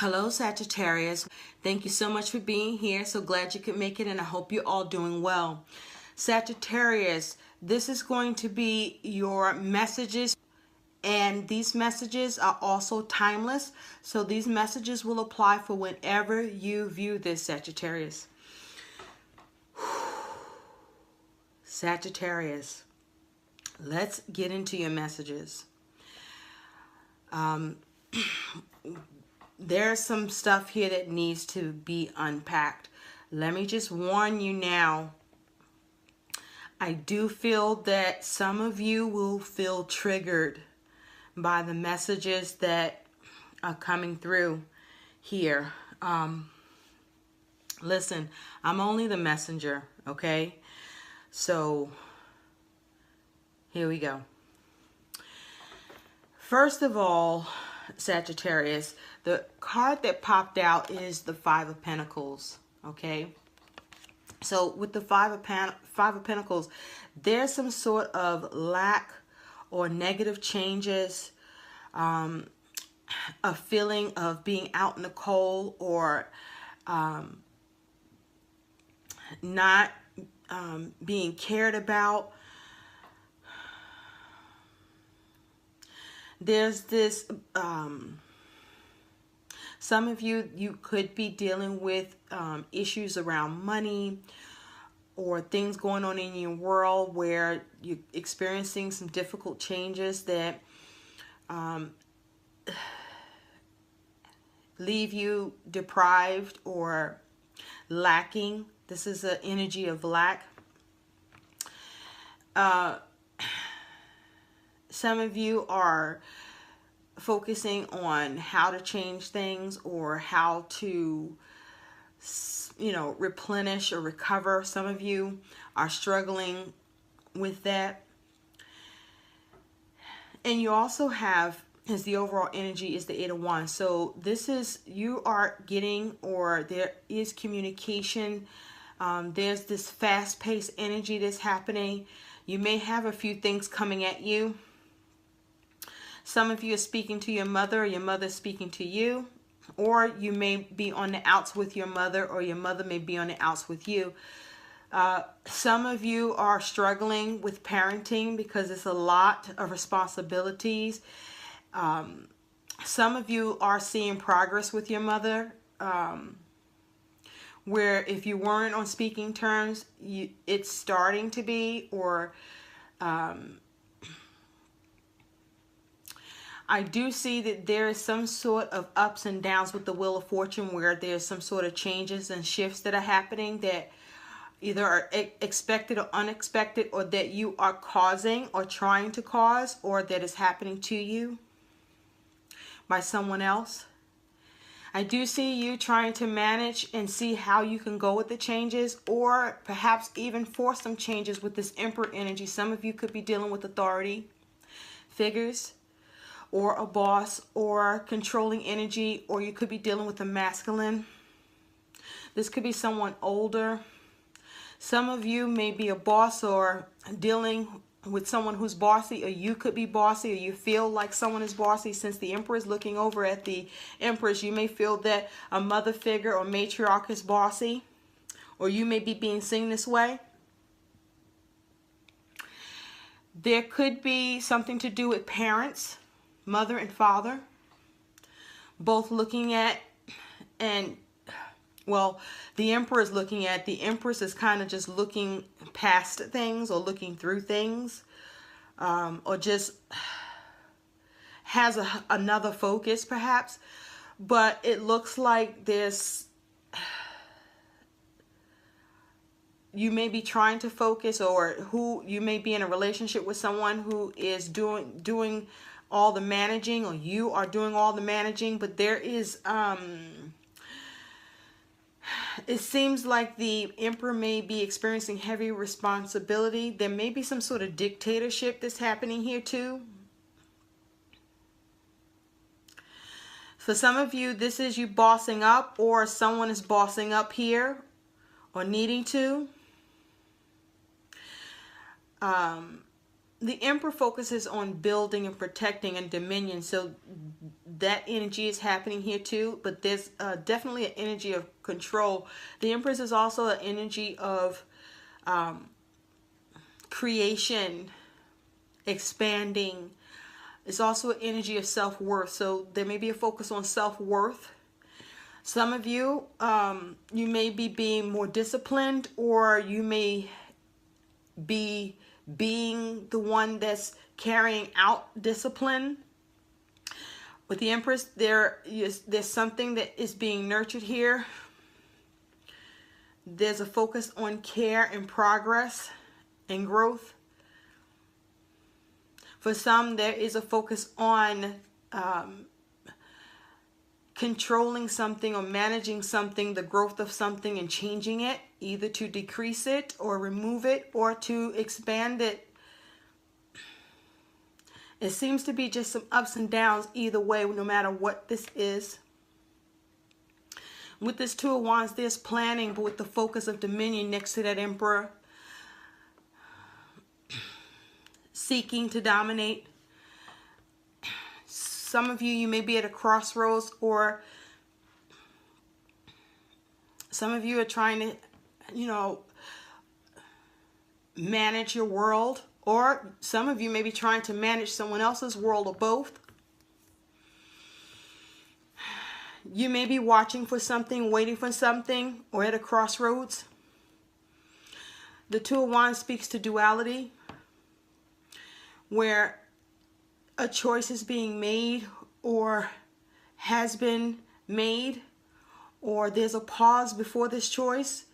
Hello, Sagittarius. Thank you so much for being here. So glad you could make it, and I hope you're all doing well. Sagittarius, this is going to be your messages, and these messages are also timeless. So these messages will apply for whenever you view this, Sagittarius. Sagittarius, let's get into your messages. There's some stuff here that needs to be unpacked. Let me just warn you now. I do feel that some of you will feel triggered by the messages that are coming through here. Listen, I'm only the messenger, okay? So, here we go. First of all, Sagittarius, the card that popped out is the Five of Pentacles, okay? So with the Five of Pentacles, there's some sort of lack or negative changes, a feeling of being out in the cold, or not being cared about. There's this, some of you could be dealing with issues around money, or things going on in your world where you're experiencing some difficult changes that leave you deprived or lacking. This is an energy of lack. Some of you are focusing on how to change things, or how to, replenish or recover. Some of you are struggling with that. And you also have, as the overall energy is the Eight of Wands. So this is, you are getting, or there is communication. There's this fast-paced energy that's happening. You may have a few things coming at you. Some of you are speaking to your mother, or your mother is speaking to you. Or you may be on the outs with your mother, or your mother may be on the outs with you. Some of you are struggling with parenting because it's a lot of responsibilities. Some of you are seeing progress with your mother, where if you weren't on speaking terms, it's starting to be, or I do see that there is some sort of ups and downs with the Wheel of Fortune, where there's some sort of changes and shifts that are happening that either are expected or unexpected, or that you are causing or trying to cause, or that is happening to you by someone else. I do see you trying to manage and see how you can go with the changes, or perhaps even force some changes with this Emperor energy. Some of you could be dealing with authority figures, or a boss, or controlling energy, or you could be dealing with a masculine. This could be someone older. Some of you may be a boss, or dealing with someone who's bossy, or you could be bossy, or you feel like someone is bossy. Since the Emperor is looking over at the Empress, you may feel that a mother figure or matriarch is bossy, or you may be being seen this way. There could be something to do with parents, mother and father, both looking at, and well, the Emperor is looking at, the Empress is kind of just looking past things, or looking through things, or just has another focus perhaps. But it looks like this, you may be trying to focus, or who you may be in a relationship with someone who is doing all the managing, or you are doing all the managing. But there is it seems like the Emperor may be experiencing heavy responsibility. There may be some sort of dictatorship that's happening here too. For some of you, this is you bossing up, or someone is bossing up here, or needing to. the Emperor focuses on building and protecting and dominion, so that energy is happening here too. But there's definitely an energy of control. The Empress is also an energy of creation, expanding. It's also an energy of self-worth, so there may be a focus on self-worth. Some of you, you may be being more disciplined, or you may be being the one that's carrying out discipline. With the Empress, there's something that is being nurtured here. There's a focus on care and progress and growth. For some, there is a focus on controlling something or managing something, the growth of something, and changing it, either to decrease it or remove it or to expand it. It seems to be just some ups and downs either way, no matter what this is. With this Two of Wands, there's planning, but with the focus of dominion next to that Emperor. Seeking to dominate. Some of you, you may be at a crossroads, or some of you are trying to, you know, manage your world, or some of you may be trying to manage someone else's world, or both. You may be watching for something, waiting for something, or at a crossroads. The Two of Wands speaks to duality, where a choice is being made or has been made, or there's a pause before this choice,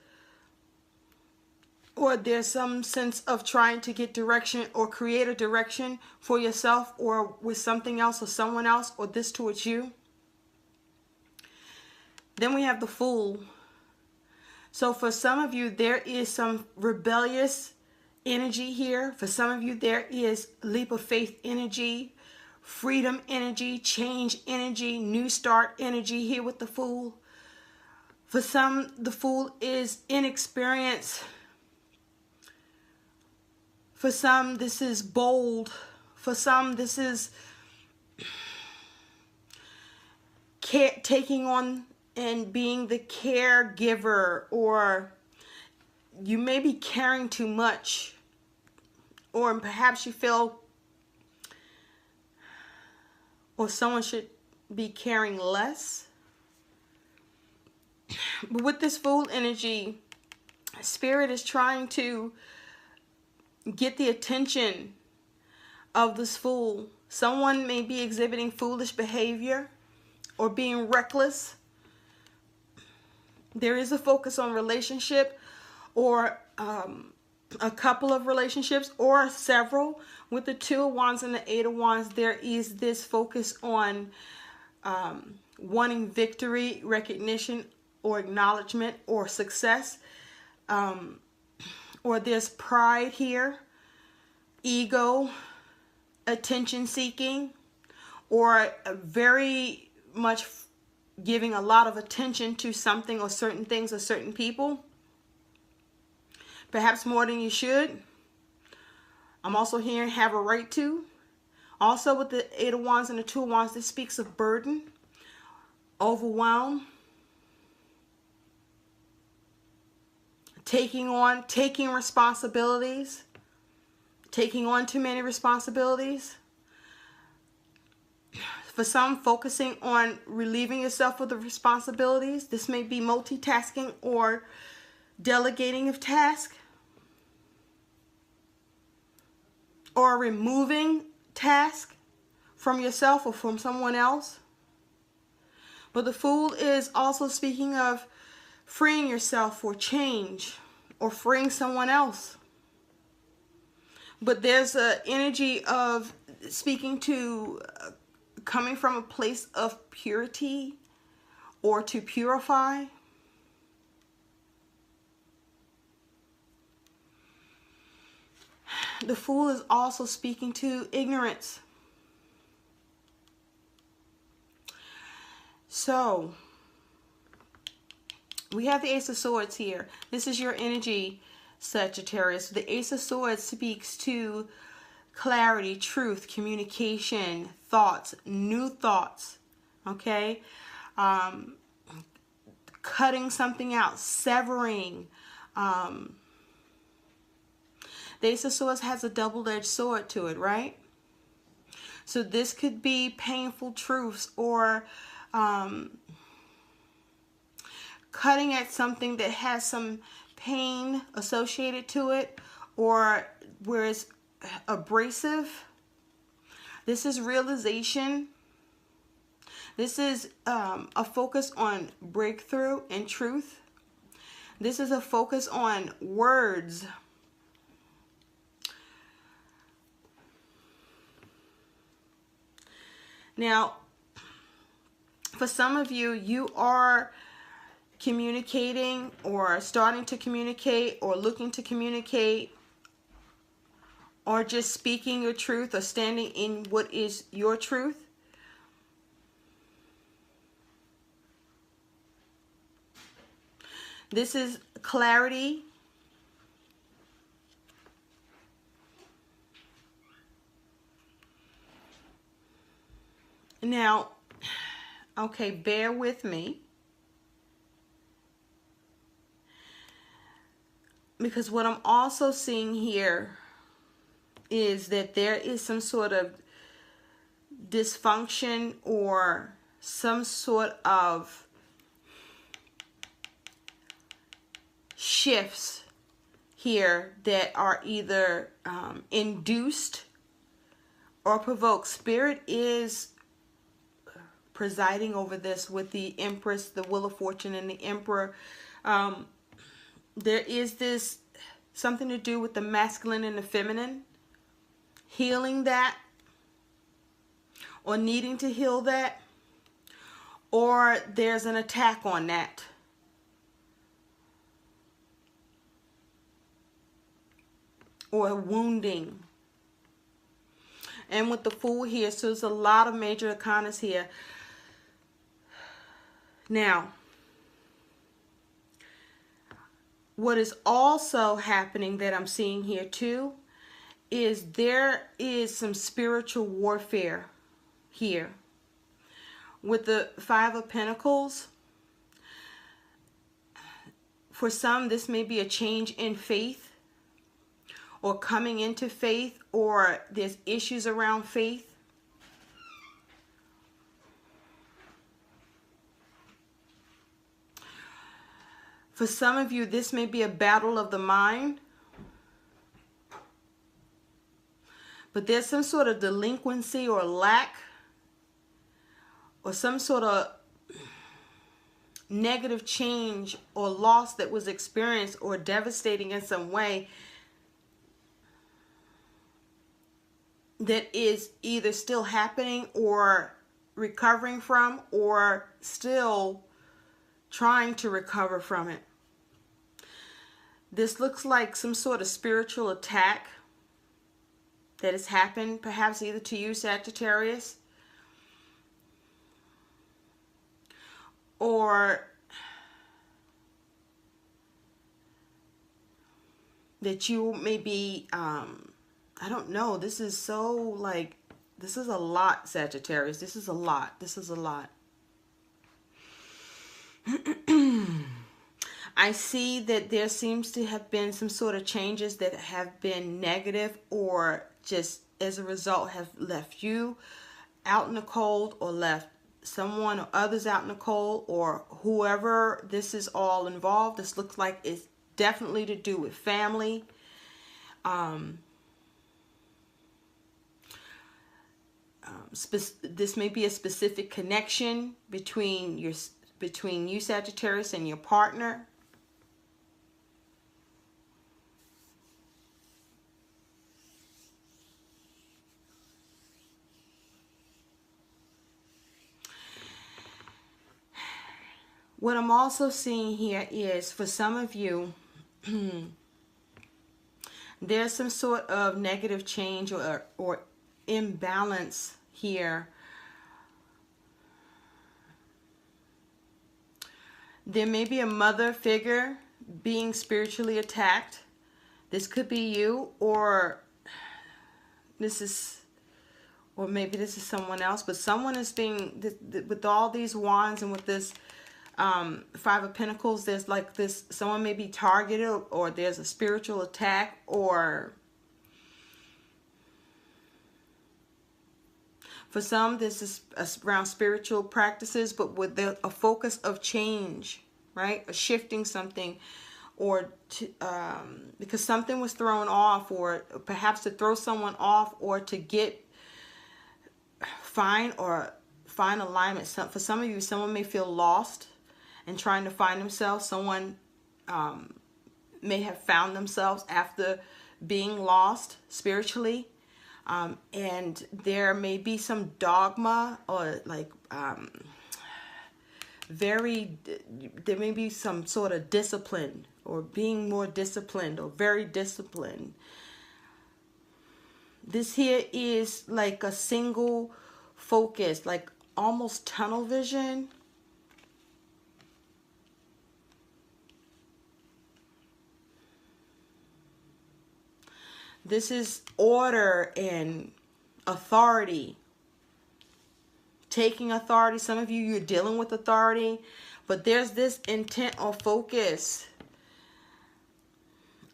or there's some sense of trying to get direction or create a direction for yourself or with something else or someone else, or this towards you. Then we have the Fool. So for some of you, there is some rebellious energy here. For some of you, there is leap of faith energy, freedom energy, change energy, new start energy here with the Fool. For some, the Fool is inexperience. For some, this is bold. For some, this is taking on and being the caregiver, or you may be caring too much, or perhaps you feel, or someone should be caring less. But with this Fool energy, Spirit is trying to get the attention of this Fool. Someone may be exhibiting foolish behavior or being reckless. There is a focus on relationship, or a couple of relationships, or several. With the Two of Wands and the Eight of Wands, there is this focus on wanting victory, recognition, or acknowledgement, or success. Or there's pride here, ego, attention seeking, or very much giving a lot of attention to something or certain things or certain people, perhaps more than you should. I'm also hearing have a right to. Also with the Eight of Wands and the Two of Wands, this speaks of burden, overwhelm, taking responsibilities, taking on too many responsibilities. For some, focusing on relieving yourself of the responsibilities. This may be multitasking or delegating of tasks, or removing tasks from yourself or from someone else. But the Fool is also speaking of freeing yourself for change or freeing someone else. But there's an energy of speaking to coming from a place of purity or to purify. The Fool is also speaking to ignorance. So we have the Ace of Swords here. This is your energy, Sagittarius. The Ace of Swords speaks to clarity, truth, communication, thoughts, new thoughts, okay? Cutting something out, severing. The Ace of Swords has a double-edged sword to it, right? So this could be painful truths, or cutting at something that has some pain associated to it, or where it's abrasive. This is realization. This is a focus on breakthrough and truth. This is a focus on words. Now, for some of you, you are communicating or starting to communicate or looking to communicate, or just speaking your truth or standing in what is your truth. This is clarity. Now, okay, bear with me, because what I'm also seeing here is that there is some sort of dysfunction or some sort of shifts here that are either induced or provoked. Spirit is presiding over this with the Empress, the Wheel of Fortune, and the Emperor. There is this something to do with the masculine and the feminine, healing that, or needing to heal that, or there's an attack on that. Or wounding. And with the Fool here, so there's a lot of major arcanas here. Now, what is also happening that I'm seeing here too is there is some spiritual warfare here. With the Five of Pentacles, for some this may be a change in faith, or coming into faith, or there's issues around faith. For some of you, this may be a battle of the mind. But there's some sort of delinquency or lack, or some sort of negative change or loss that was experienced or devastating in some way, that is either still happening or recovering from, or still trying to recover from it. This looks like some sort of spiritual attack that has happened, perhaps either to you, Sagittarius, or that you may be, I don't know, this is so like, this is a lot, Sagittarius. This is a lot. This is a lot. I see that there seems to have been some sort of changes that have been negative, or just as a result have left you out in the cold, or left someone or others out in the cold, or whoever this is all involved. This looks like it's definitely to do with family. This may be a specific connection between you, Sagittarius, and your partner. What I'm also seeing here is, for some of you, there's some sort of negative change or imbalance here. There may be a mother figure being spiritually attacked. This could be you, or this is, or maybe this is someone else, but someone is being, with all these wands and with this Five of Pentacles, there's like this, someone may be targeted, or there's a spiritual attack, or for some this is around spiritual practices, but with a focus of change, right? Or shifting something, or to, because something was thrown off, or perhaps to throw someone off, or to find alignment. For some of you, someone may feel lost and trying to find themselves. Someone may have found themselves after being lost spiritually, and there may be some dogma, or like there may be some sort of discipline, or being more disciplined, or very disciplined. This here is like a single focus, like almost tunnel vision. This is order and authority. Taking authority. Some of you, you're dealing with authority, but there's this intent or focus,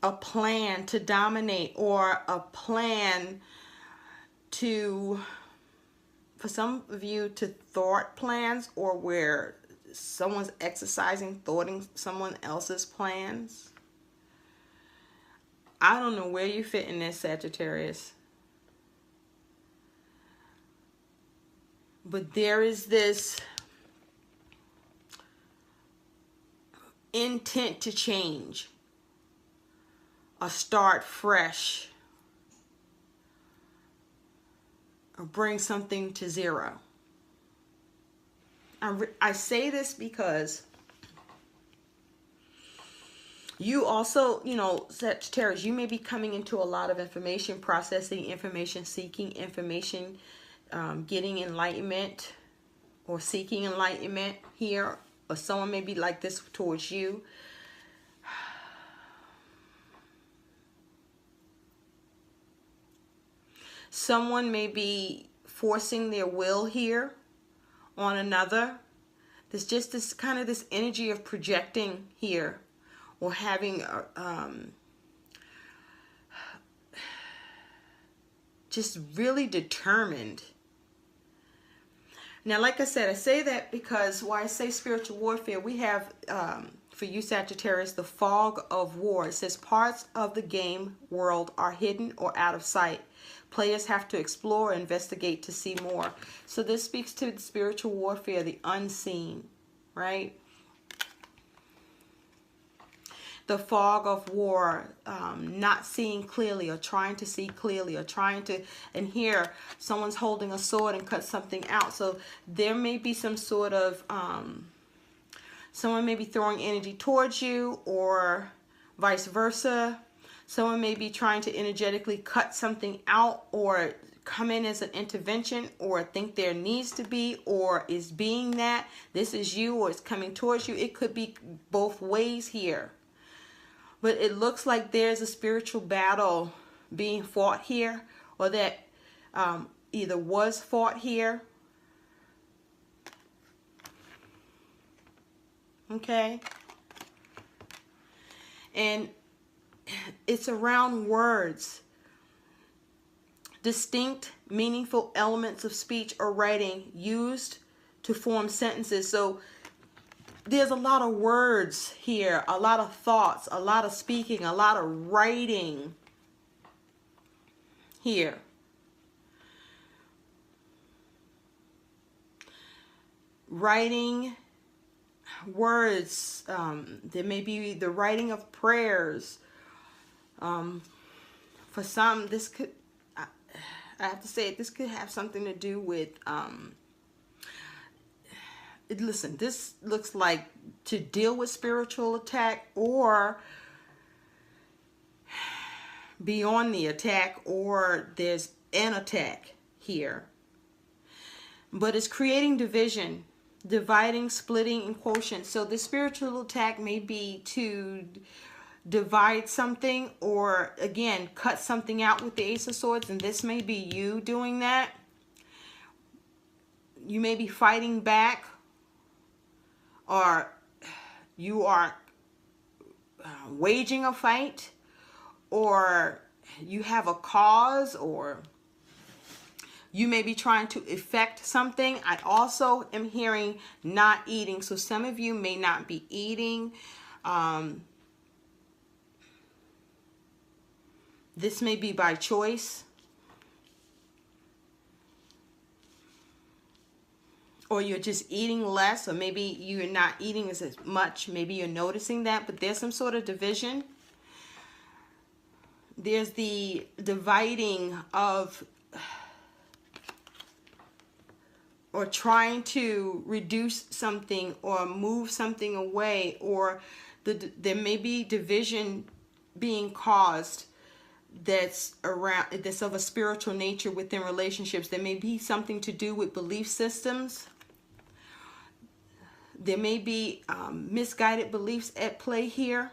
a plan to dominate, or a plan to, for some of you, to thwart plans, or where someone's exercising, thwarting someone else's plans. I don't know where you fit in this, Sagittarius. But there is this intent to change, or start fresh, or bring something to zero. I say this because you also, you know, Sagittarius, you may be coming into a lot of information, processing information, seeking information, getting enlightenment, or seeking enlightenment here, or someone may be like this towards you. Someone may be forcing their will here on another. There's just this kind of this energy of projecting here, or having just really determined. Now, like I said, I say that because why I say spiritual warfare, we have, for you Sagittarius, the fog of war. It says parts of the game world are hidden or out of sight. Players have to explore, investigate to see more. So this speaks to the spiritual warfare, the unseen, right? The fog of war, not seeing clearly, or trying to see clearly, or trying to, and here someone's holding a sword and cut something out. So there may be some sort of, someone may be throwing energy towards you, or vice versa. Someone may be trying to energetically cut something out, or come in as an intervention, or think there needs to be, or is being that. This is you, or it's coming towards you. It could be both ways here. But it looks like there's a spiritual battle being fought here, or that either was fought here. Okay. And it's around words. Distinct, meaningful elements of speech or writing used to form sentences. So there's a lot of words here, a lot of thoughts, a lot of speaking, a lot of writing here. Writing words. There may be the writing of prayers. For some, this could, I have to say, this could have something to do with, listen, this looks like to deal with spiritual attack, or beyond the attack, or there's an attack here. But it's creating division, dividing, splitting, and quotient. So the spiritual attack may be to divide something, or again, cut something out with the Ace of Swords, and this may be you doing that. You may be fighting back, or you are waging a fight, or you have a cause, or you may be trying to effect something. I also am hearing not eating. So some of you may not be eating. This may be by choice. Or you're just eating less, or maybe you're not eating as much. Maybe you're noticing that, but there's some sort of division. There's the dividing of, or trying to reduce something or move something away, or there may be division being caused that's of a spiritual nature within relationships. There may be something to do with belief systems. There may be misguided beliefs at play here,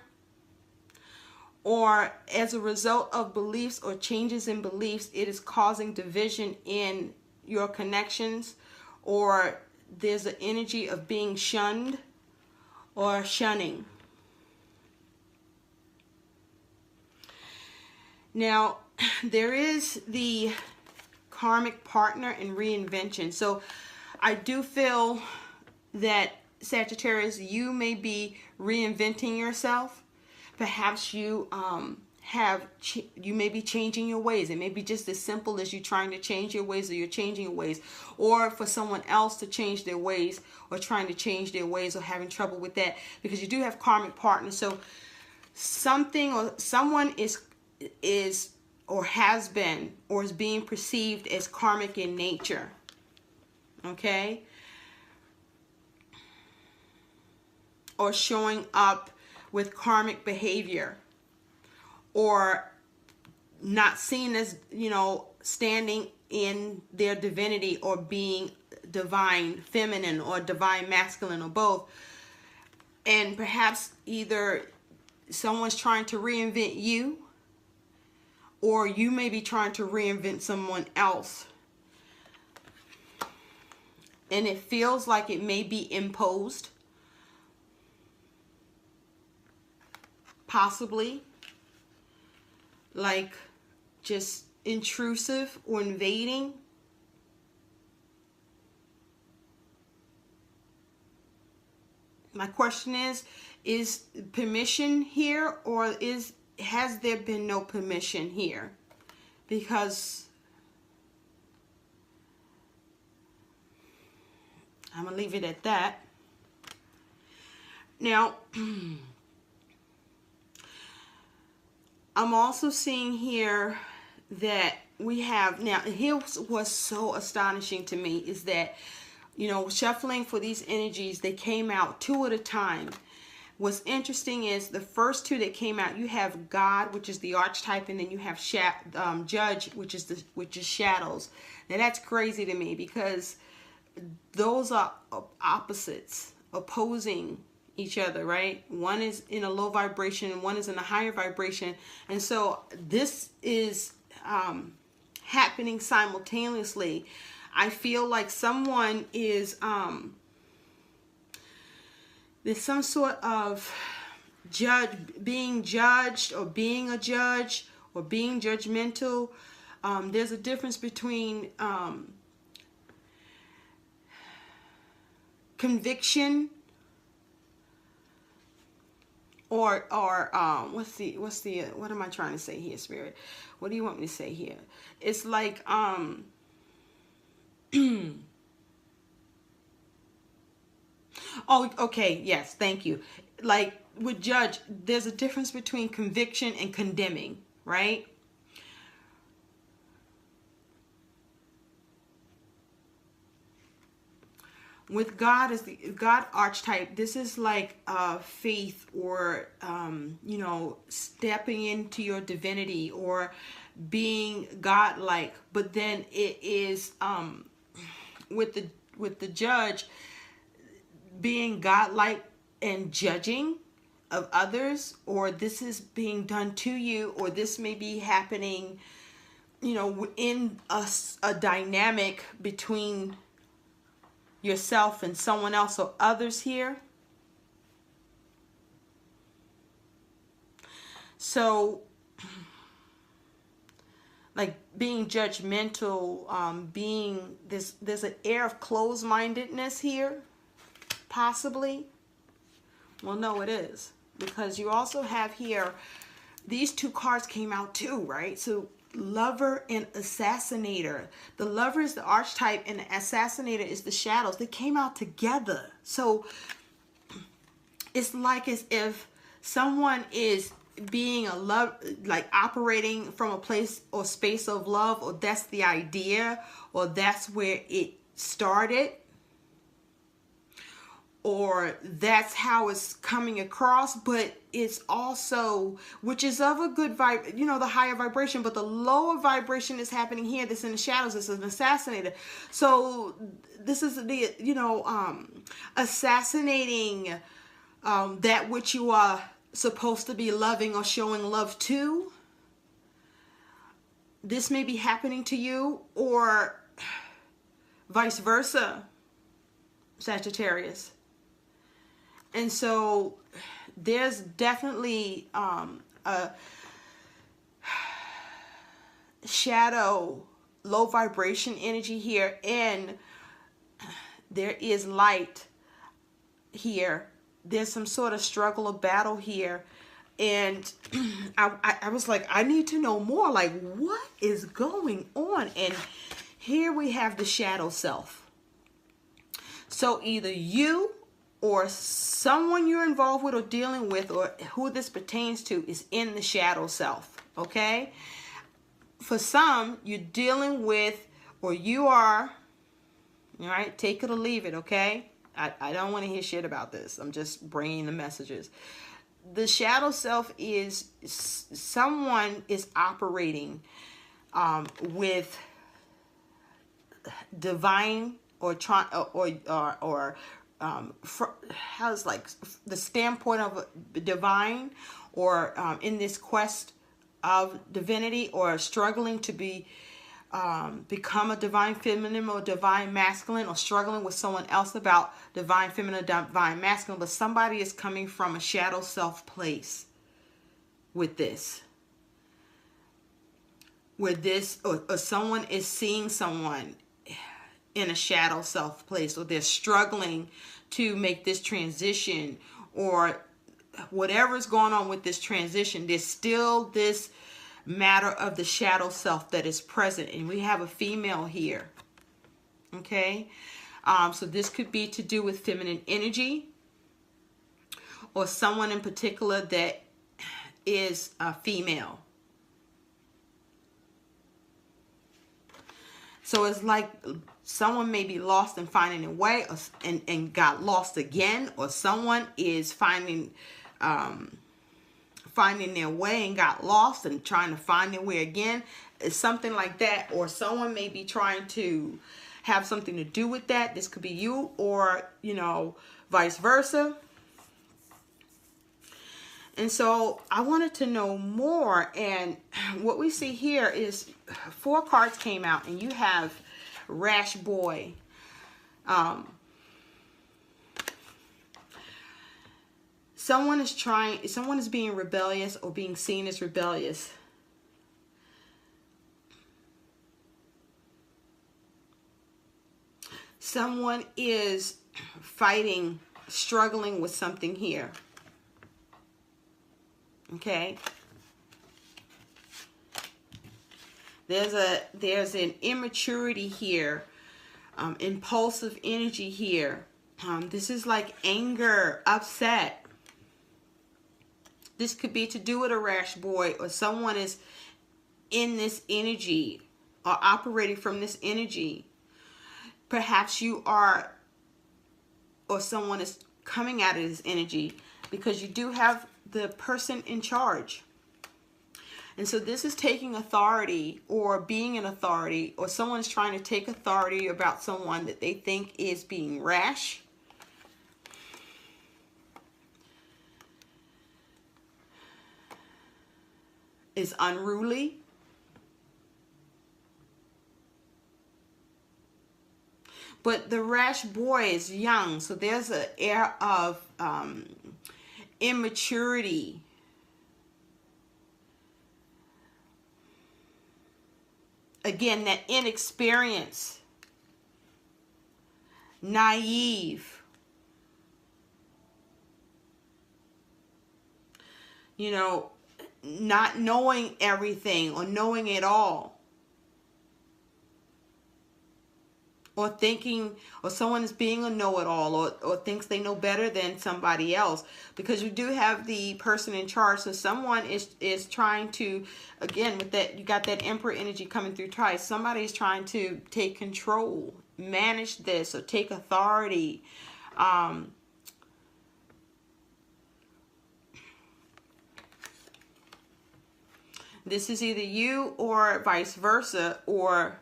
or as a result of beliefs or changes in beliefs, it is causing division in your connections, or there's an energy of being shunned or shunning. Now, there is the karmic partner in reinvention. So I do feel that, Sagittarius, you may be reinventing yourself. Perhaps you you may be changing your ways. It may be just as simple as you trying to change your ways, or you're changing your ways, or for someone else to change their ways, or trying to change their ways, or having trouble with that, because you do have karmic partners. So something or someone is or has been or is being perceived as karmic in nature. Okay? Or showing up with karmic behavior, or not seen as, standing in their divinity, or being divine feminine or divine masculine, or both. And perhaps either someone's trying to reinvent you, or you may be trying to reinvent someone else. And it feels like it may be imposed. Possibly. Like just intrusive or invading. My question is permission here, or has there been no permission here? Because I'm going to leave it at that. Now, I'm also seeing here that we have, now here was so astonishing to me, is that, shuffling for these energies, they came out two at a time. What's interesting is the first two that came out, you have God, which is the archetype, and then you have Judge, which is shadows. Now that's crazy to me, because those are opposites, opposing each other, right? One is in a low vibration and one is in a higher vibration. And so this is happening simultaneously. I feel like someone is there's some sort of being judged, or being a judge, or being judgmental. There's a difference between conviction or what am I trying to say here, Spirit? What do you want me to say here? It's like oh, okay, yes, thank you. Like with judge, there's a difference between conviction and condemning, right? With God, as the God archetype, this is like faith, or stepping into your divinity, or being godlike. But then it is with the judge, being godlike and judging. of others, or this is being done to you, or this may be happening, you know, in a dynamic between yourself and someone else or others here. So like being judgmental, being there's an air of closed-mindedness here, possibly. Well, no, it is, because you also have here, these two cards came out too, right? So Lover and Assassinator. The Lover is the archetype and the Assassinator is the shadows. They came out together. So it's like as if someone is being a love, like operating from a place or space of love, or that's the idea, or that's where it started, or that's how it's coming across. But it's also, which is of a good vibe, you know, the higher vibration, but the lower vibration is happening here. This in the shadows. This is an assassinator. So this is the, you know, assassinating that which you are supposed to be loving or showing love to. This may be happening to you, or vice versa, Sagittarius. And so there's definitely a shadow, low vibration energy here, and there is light here. There's some sort of struggle or battle here. And I was like, I need to know more. Like, what is going on? And here we have the shadow self. So either you or someone you're involved with or dealing with, or who this pertains to, is in the shadow self. Okay? For some, you're dealing with, or you are, all right, take it or leave it, okay? I don't want to hear shit about this. I'm just bringing the messages. The shadow self is someone is operating with divine, or how's like the standpoint of divine, or in this quest of divinity, or struggling to be become a divine feminine or divine masculine, or struggling with someone else about divine feminine, divine masculine. But somebody is coming from a shadow self place with this, where this, or someone is seeing someone in a shadow self place, or they're struggling to make this transition, or whatever's going on with this transition. There's still this matter of the shadow self that is present, and we have a female here. Okay, so this could be to do with feminine energy, or someone in particular that is a female. So it's like someone may be lost and finding a way, or, and got lost again, or someone is finding their way and got lost and trying to find their way again. It's something like that. Or someone may be trying to have something to do with that. This could be you, or, you know, vice versa. And so I wanted to know more. And what we see here is 4 cards came out, and you have Rash Boy. Someone is being rebellious, or being seen as rebellious. Someone is fighting, struggling with something here. Okay. There's an immaturity here, impulsive energy here. This is like anger, upset. This could be to do with a Rash Boy, or someone is in this energy or operating from this energy. Perhaps you are, or someone is coming out of this energy, because you do have the person in charge. And so this is taking authority, or being an authority, or someone's trying to take authority about someone that they think is being rash. is unruly. But the rash boy is young, so there's an air of immaturity. Again, that inexperience, naive. You know, not knowing everything or knowing it all. Or thinking, or someone is being a know-it-all, or thinks they know better than somebody else. Because you do have the person in charge. So someone is trying to, again, with that, you got that Emperor energy coming through twice. Somebody's trying to take control, manage this, or take authority. This is either you or vice versa, or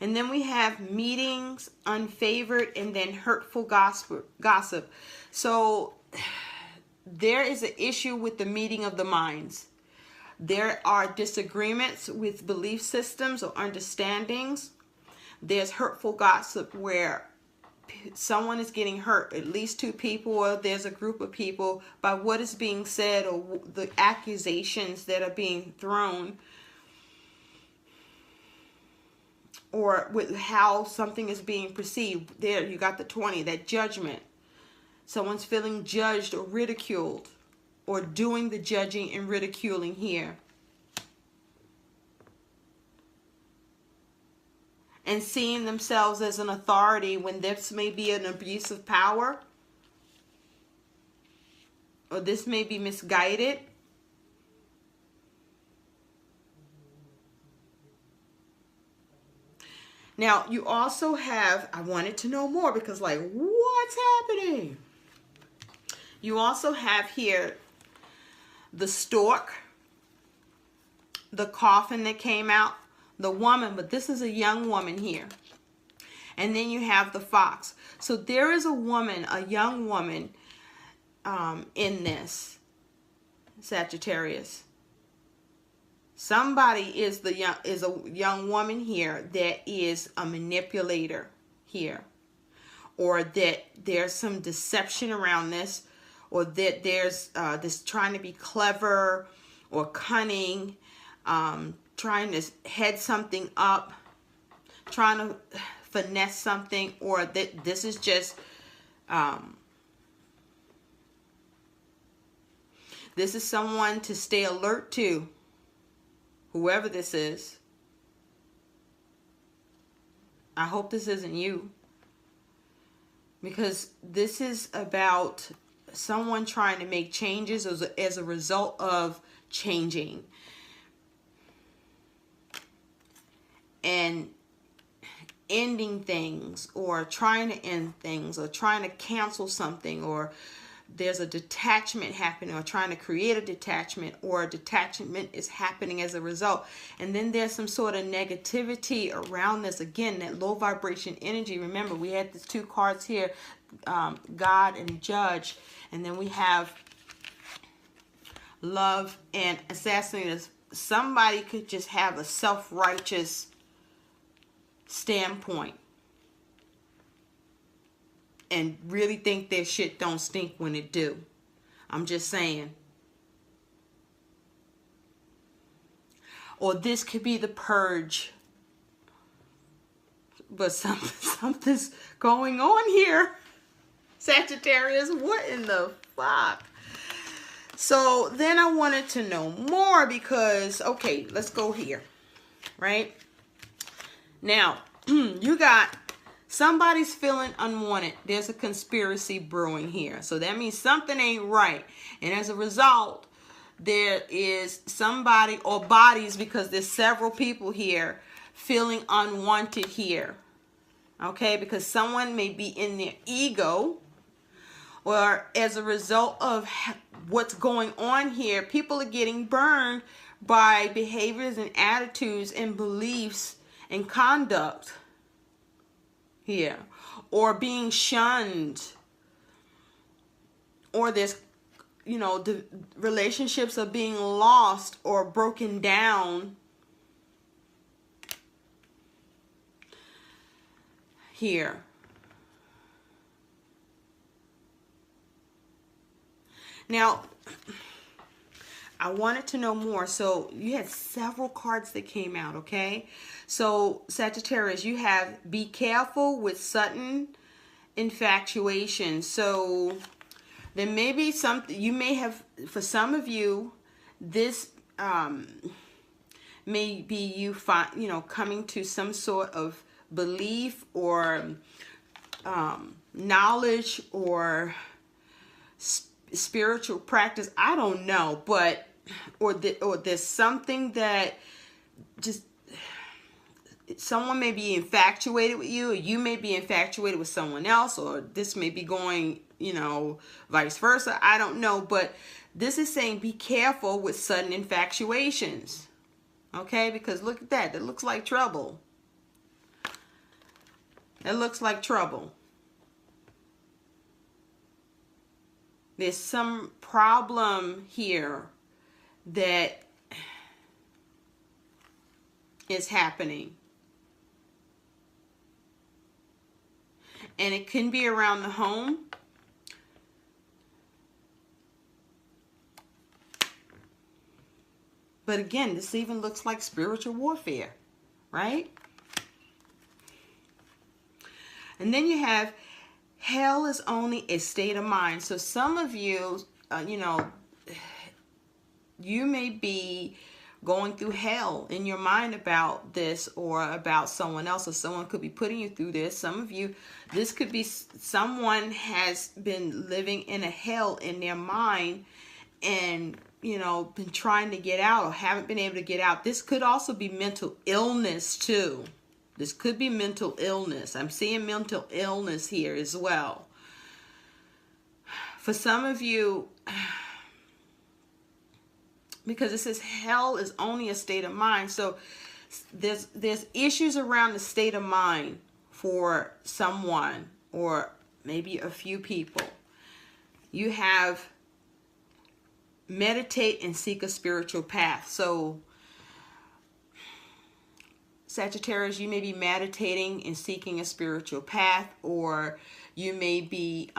and then we have meetings, unfavored, and then hurtful gossip. So there is an issue with the meeting of the minds. There are disagreements with belief systems or understandings. There's hurtful gossip where someone is getting hurt, at least two people, or there's a group of people, by what is being said or the accusations that are being thrown, or with how something is being perceived. There you got the 20, that judgment. Someone's feeling judged or ridiculed, or doing the judging and ridiculing here. And seeing themselves as an authority when this may be an abuse of power, or this may be misguided. Now, you also have, I wanted to know more because, like, what's happening? You also have here the stork, the coffin that came out, the woman, but this is a young woman here. And then you have the fox. So there is a woman, a young woman in this, Sagittarius. Somebody is a young woman here that is a manipulator here, or that there's some deception around this, or that there's this trying to be clever or cunning, trying to head something up, trying to finesse something, or that this is just this is someone to stay alert to. Whoever this is, I hope this isn't you, because this is about someone trying to make changes as a result of changing and ending things, or trying to end things, or trying to cancel something, or there's a detachment happening, or trying to create a detachment, or a detachment is happening as a result. And then there's some sort of negativity around this. Again, that low vibration energy. Remember, we had these two cards here, God and Judge. And then we have Love and Assassinators. Somebody could just have a self-righteous standpoint and really think their shit don't stink when it do. I'm just saying. Or this could be the purge. But something's going on here. Sagittarius, what in the fuck? So then I wanted to know more because, okay, let's go here. Right? Now, you got somebody's feeling unwanted. There's a conspiracy brewing here. So that means something ain't right. And as a result, there is somebody or bodies, because there's several people here feeling unwanted here. Okay? Because someone may be in their ego, or as a result of what's going on here, people are getting burned by behaviors and attitudes and beliefs and conduct here, or being shunned, or there's, you know, the relationships are being lost or broken down here. Now, I wanted to know more. So you had several cards that came out, okay? So Sagittarius, you have be careful with sudden infatuation. So there may be something, you may have, for some of you, this may be you coming to some sort of belief or knowledge or spiritual practice. I don't know, but or there's something that just someone may be infatuated with you, or you may be infatuated with someone else, or this may be going, you know, vice versa. I don't know, but this is saying be careful with sudden infatuations. Okay, because look at that. That looks like trouble. That looks like trouble. There's some problem here that is happening. And it can be around the home. But again, this even looks like spiritual warfare, right? And then you have hell is only a state of mind. So some of you, you know, you may be going through hell in your mind about this or about someone else, or someone could be putting you through this. Some of you, this could be someone has been living in a hell in their mind and, you know, been trying to get out or haven't been able to get out. This could also be mental illness too. This could be mental illness. I'm seeing mental illness here as well. For some of you, because it says hell is only a state of mind. So there's issues around the state of mind for someone or maybe a few people. You have meditate and seek a spiritual path. So Sagittarius, you may be meditating and seeking a spiritual path, or you may be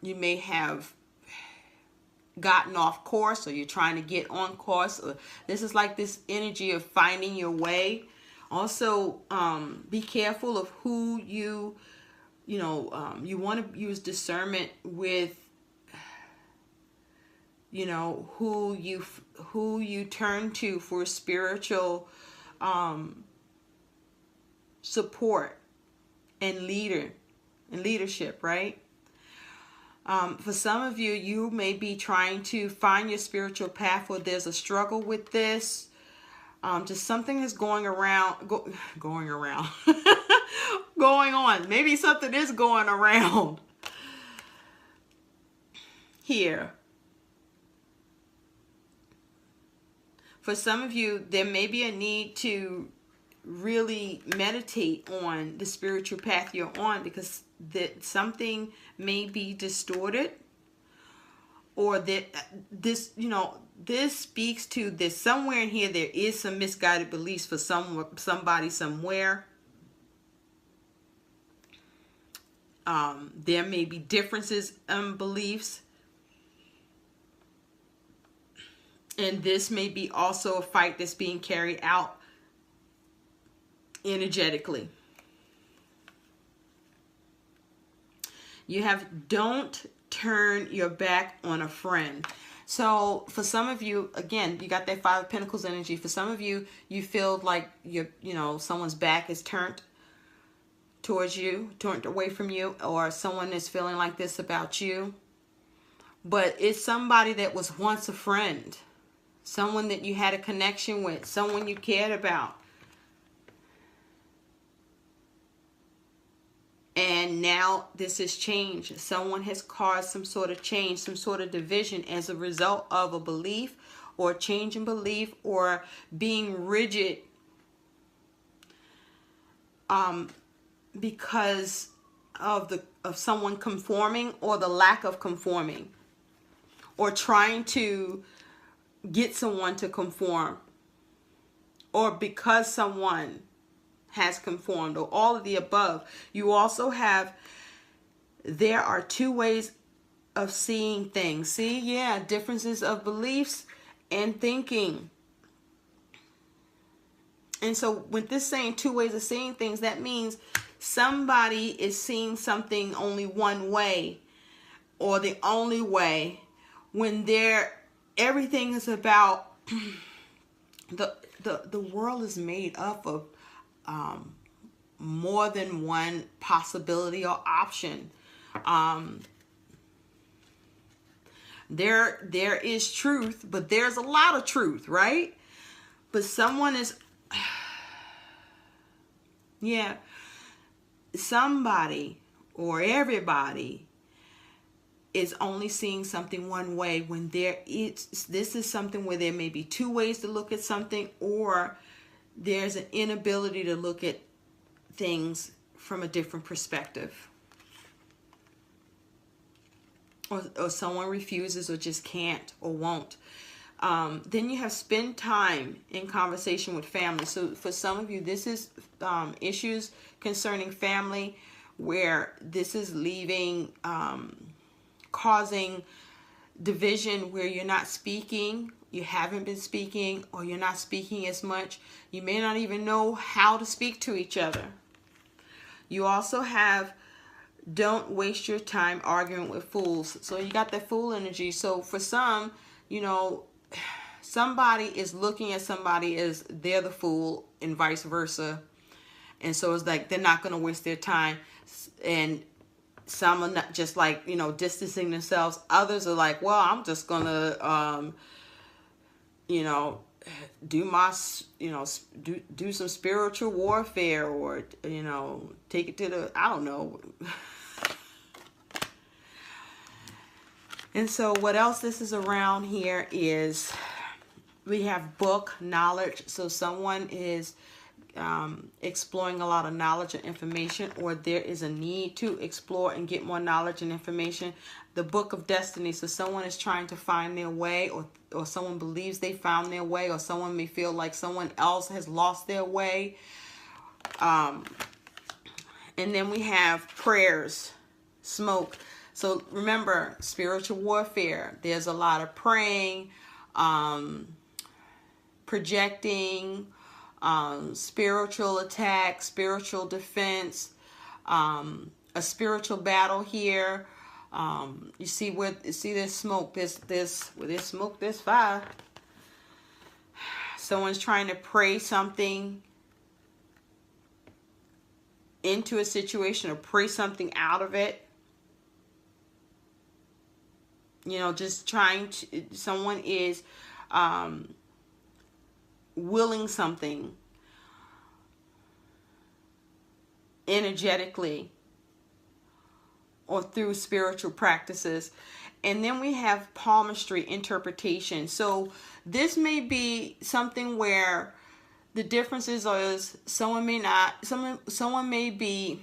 you may have gotten off course, or you're trying to get on course. This is like this energy of finding your way. Also, be careful of who you want to use discernment with, you know, who you turn to for spiritual support and leadership, right? For some of you, you may be trying to find your spiritual path, or there's a struggle with this. Just something is going on. Maybe something is going around here. For some of you, there may be a need to really meditate on the spiritual path you're on, because that something may be distorted, or that this, you know, this speaks to this somewhere in here there is some misguided beliefs for somebody somewhere. There may be differences in beliefs. And this may be also a fight that's being carried out energetically. You have don't turn your back on a friend. So for some of you, again, you got that Five of Pentacles energy. For some of you, you feel like someone's back is turned towards you, turned away from you, or someone is feeling like this about you. But it's somebody that was once a friend. Someone that you had a connection with, someone you cared about. And now this has changed. Someone has caused some sort of change, some sort of division as a result of a belief or a change in belief or being rigid. Because of someone conforming, or the lack of conforming, or trying to get someone to conform, or because someone has conformed, or all of the above. You also have, there are two ways of seeing things. See, yeah, differences of beliefs and thinking. And so with this saying two ways of seeing things, that means somebody is seeing something only one way, or the only way, when everything is about the world is made up of more than one possibility or option. There is truth, but there's a lot of truth, right? But someone is, yeah, somebody or everybody is only seeing something one way, when this is something where there may be two ways to look at something, or there's an inability to look at things from a different perspective. Or someone refuses, or just can't, or won't. Then you have spend time in conversation with family. So for some of you, this is issues concerning family, where this is leaving, causing division, where you're not speaking, you haven't been speaking, or you're not speaking as much. You may not even know how to speak to each other. You also have, don't waste your time arguing with fools. So you got that fool energy. So for some, you know, somebody is looking at somebody as they're the fool, and vice versa. And so it's like they're not going to waste their time. And some are not, just like, you know, distancing themselves. Others are like, well, I'm just going to, you know, do my, you know, do some spiritual warfare, or, you know, take it to the, I don't know. And so what else this is around here is we have book knowledge. So someone is exploring a lot of knowledge and information, or there is a need to explore and get more knowledge and information. The book of destiny. So someone is trying to find their way, or someone believes they found their way, or someone may feel like someone else has lost their way. And then we have prayers, smoke. So remember, spiritual warfare. There's a lot of praying, projecting, spiritual attack, spiritual defense, a spiritual battle here. You see where, there's smoke. Where there's smoke, there's fire. Someone's trying to pray something into a situation, or pray something out of it. You know, just trying to, someone is willing something energetically, or through spiritual practices. And then we have palmistry, interpretation. So this may be something where the differences is someone may not, someone may be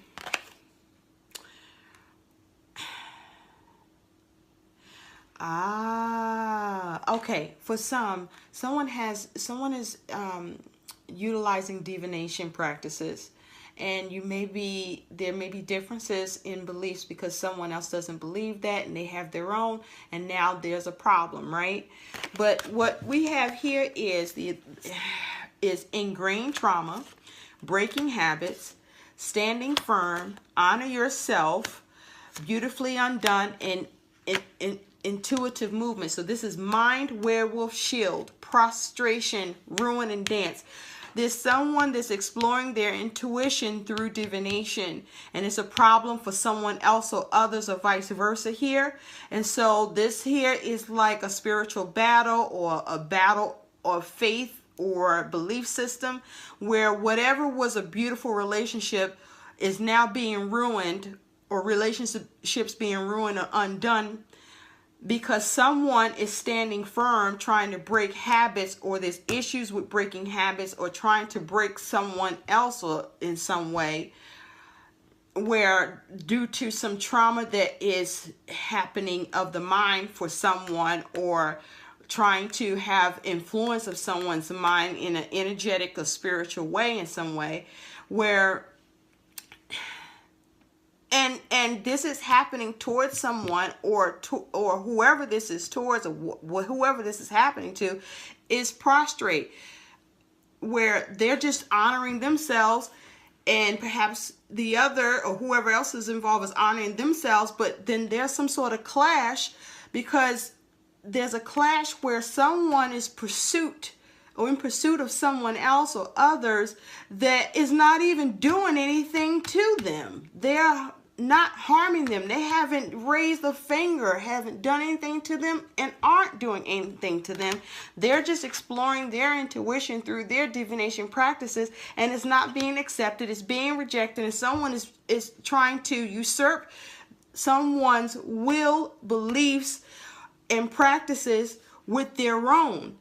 okay. For someone is utilizing divination practices, and there may be differences in beliefs because someone else doesn't believe that, and they have their own, and now there's a problem, right? But what we have here is ingrained trauma, breaking habits, standing firm, honor yourself, beautifully undone, and intuitive movement. So this is mind, werewolf, shield, prostration, ruin, and dance. There's someone that's exploring their intuition through divination, and it's a problem for someone else or others, or vice versa here. And so this here is like a spiritual battle, or a battle of faith or belief system, where whatever was a beautiful relationship is now being ruined, or relationships being ruined or undone, because someone is standing firm trying to break habits, or there's issues with breaking habits, or trying to break someone else or in some way. where due to some trauma that is happening of the mind for someone, or trying to have influence of someone's mind in an energetic or spiritual way in some way, where and this is happening towards someone, or whoever this is towards, or whoever this is happening to is prostrate, where they're just honoring themselves, and perhaps the other or whoever else is involved is honoring themselves, but then there's some sort of clash, because there's a clash where someone is in pursuit of someone else or others that is not even doing anything to them. They're not harming them. They haven't raised a finger, haven't done anything to them, and aren't doing anything to them. They're just exploring their intuition through their divination practices, and it's not being accepted. It's being rejected, and someone is trying to usurp someone's will, beliefs, and practices with their own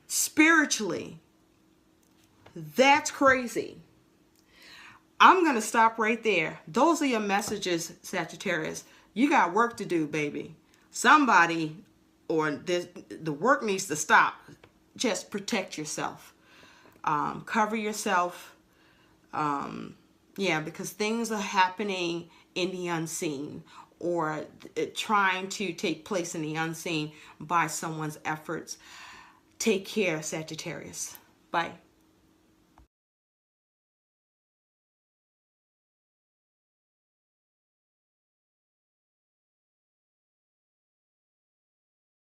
spiritually. That's crazy. I'm going to stop right there. Those are your messages, Sagittarius. You got work to do, baby. Somebody, or the work needs to stop. Just protect yourself. Cover yourself. Yeah, because things are happening in the unseen, or trying to take place in the unseen by someone's efforts. Take care, Sagittarius. Bye.